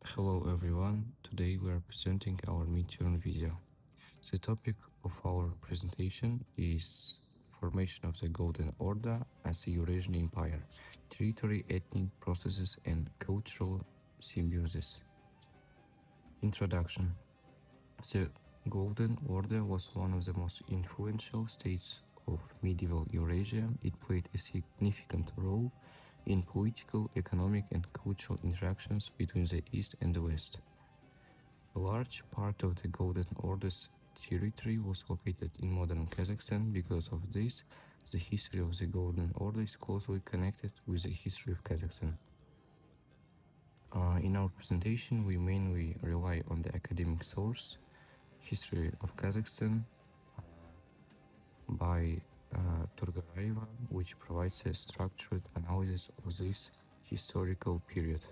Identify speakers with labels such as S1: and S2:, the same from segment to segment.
S1: Hello everyone, today we are presenting our midterm video. The topic of our presentation is formation of the Golden Order as a Eurasian empire, territory, ethnic processes and cultural symbiosis. Introduction. The Golden Order was one of the most influential states of medieval Eurasia. It played a significant role in political, economic and cultural interactions between the East and the West. A large part of the Golden Order's territory was located in modern Kazakhstan. Because of this, the history of the Golden Order is closely connected with the history of Kazakhstan. In our presentation, we mainly rely on the academic source, History of Kazakhstan by Turgaraeva, which provides a structured analysis of this historical period.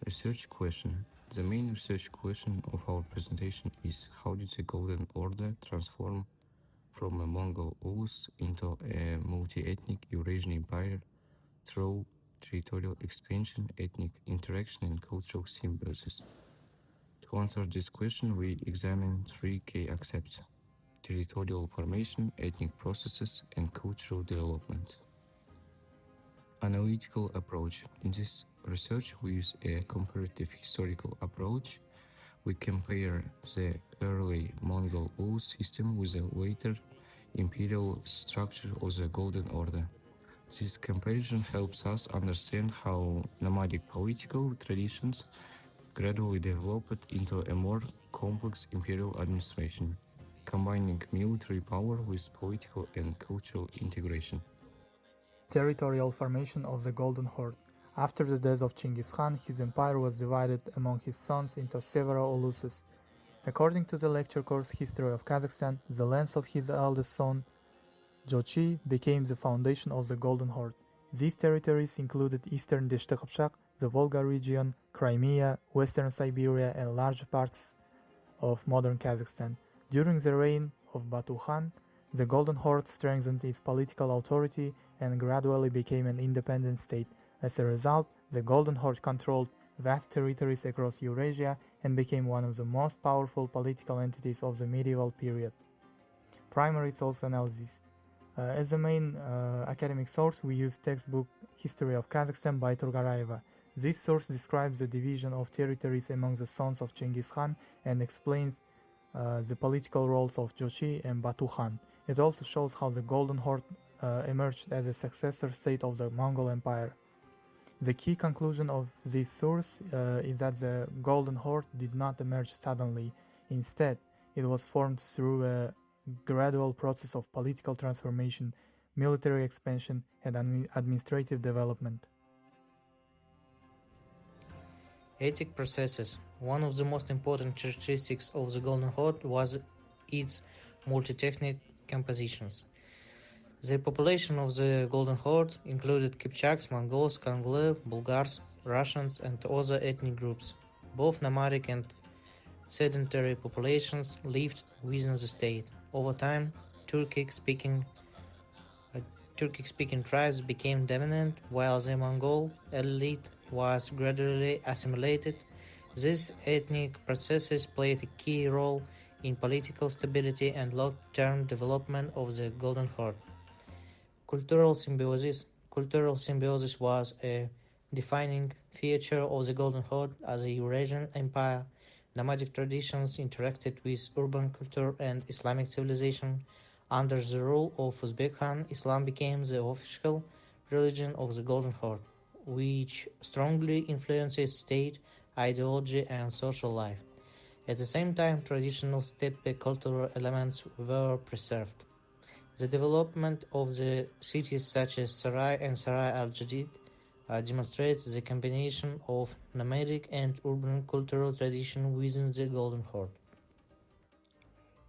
S1: Research question. The main research question of our presentation is how did the Golden Order transform from a Mongol Ulus into a multi-ethnic Eurasian empire through territorial expansion, ethnic interaction and cultural symbiosis? To answer this question, we examine three key aspects: territorial formation, ethnic processes, and cultural development. Analytical approach. In this research, we use a comparative historical approach. We compare the early Mongol Ulus system with the later imperial structure of the Golden Order. This comparison helps us understand how nomadic political traditions gradually developed into a more complex imperial administration, combining military power with political and cultural integration.
S2: Territorial formation of the Golden Horde. After the death of Chinggis Khan, his empire was divided among his sons into several uluses. According to the lecture course History of Kazakhstan, the lands of his eldest son, Jochi, became the foundation of the Golden Horde. These territories included eastern Deshti Qipchaq, the Volga region, Crimea, western Siberia, and large parts of modern Kazakhstan. During the reign of Batu Khan, the Golden Horde strengthened its political authority and gradually became an independent state. As a result, the Golden Horde controlled vast territories across Eurasia and became one of the most powerful political entities of the medieval period. Primary source analysis. As the main academic source, we use textbook History of Kazakhstan by Turgaraeva. This source describes the division of territories among the sons of Chinggis Khan and explains the political roles of Jochi and Batu Khan. It also shows how the Golden Horde emerged as a successor state of the Mongol Empire. The key conclusion of this source is that the Golden Horde did not emerge suddenly. Instead, it was formed through a gradual process of political transformation, military expansion, and administrative development.
S3: Ethnic processes. One of the most important characteristics of the Golden Horde was its multi-ethnic compositions. The population of the Golden Horde included Kipchaks, Mongols, Kangli, Bulgars, Russians, and other ethnic groups. Both nomadic and sedentary populations lived within the state. Over time, Turkic-speaking tribes became dominant, while the Mongol elite was gradually assimilated. These ethnic processes played a key role in political stability and long-term development of the Golden Horde. Cultural symbiosis. Cultural symbiosis was a defining feature of the Golden Horde as a Eurasian empire. Nomadic traditions interacted with urban culture and Islamic civilization. Under the rule of Uzbek Khan, Islam became the official religion of the Golden Horde, which strongly influences state, ideology, and social life. At the same time, traditional steppe cultural elements were preserved. The development of the cities such as Sarai and Sarai al-Jadid demonstrates the combination of nomadic and urban cultural tradition within the Golden Horde.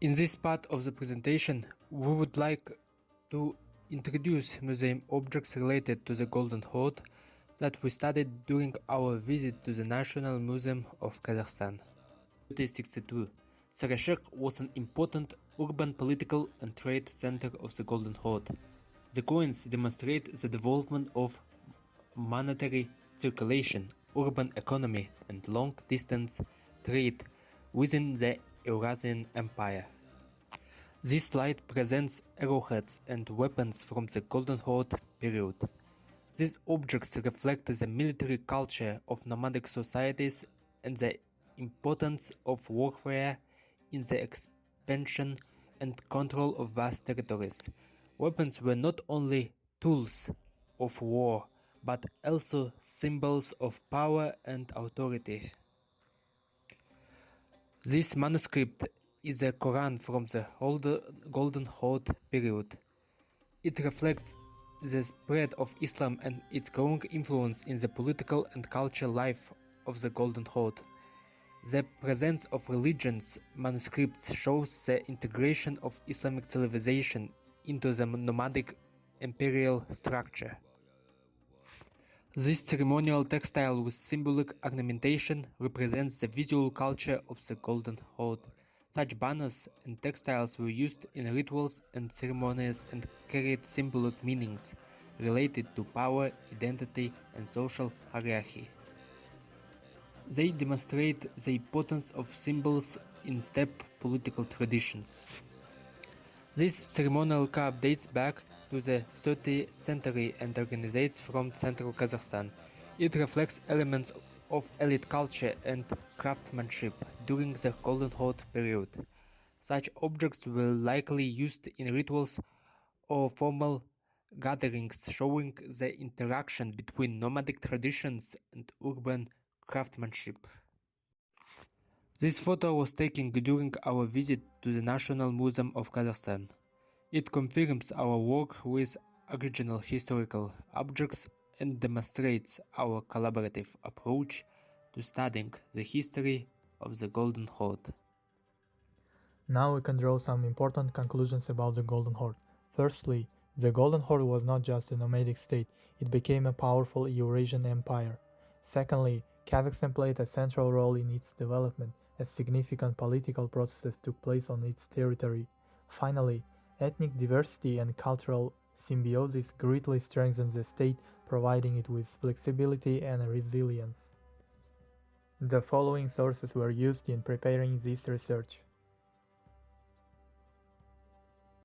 S4: In this part of the presentation, we would like to introduce museum objects related to the Golden Horde that we studied during our visit to the National Museum of Kazakhstan. 1962, Sarashek was an important urban political and trade center of the Golden Horde. The coins demonstrate the development of monetary circulation urban economy and long-distance trade within the Eurasian Empire. This slide presents arrowheads and weapons from the Golden Horde period. These objects reflect the military culture of nomadic societies and the importance of warfare in the expansion and control of vast territories. Weapons were not only tools of war, but also symbols of power and authority. This manuscript is a Quran from the Golden Horde period. It reflects the spread of Islam and its growing influence in the political and cultural life of the Golden Horde. The presence of religions manuscripts shows the integration of Islamic civilization into the nomadic imperial structure. This ceremonial textile with symbolic ornamentation represents the visual culture of the Golden Horde. Such banners and textiles were used in rituals and ceremonies and carried symbolic meanings related to power, identity, and social hierarchy. They demonstrate the importance of symbols in steppe political traditions. This ceremonial cup dates back to the 30th century and originates from central Kazakhstan. It reflects elements of elite culture and craftsmanship during the Golden Horde period. Such objects were likely used in rituals or formal gatherings, showing the interaction between nomadic traditions and urban craftsmanship. This photo was taken during our visit to the National Museum of Kazakhstan. It confirms our work with original historical objects and demonstrates our collaborative approach to studying the history of the Golden Horde.
S2: Now we can draw some important conclusions about the Golden Horde. Firstly, the Golden Horde was not just a nomadic state, it became a powerful Eurasian empire. Secondly, Kazakhstan played a central role in its development, as significant political processes took place on its territory. Finally, ethnic diversity and cultural symbiosis greatly strengthened the state, providing it with flexibility and resilience. The following sources were used in preparing this research.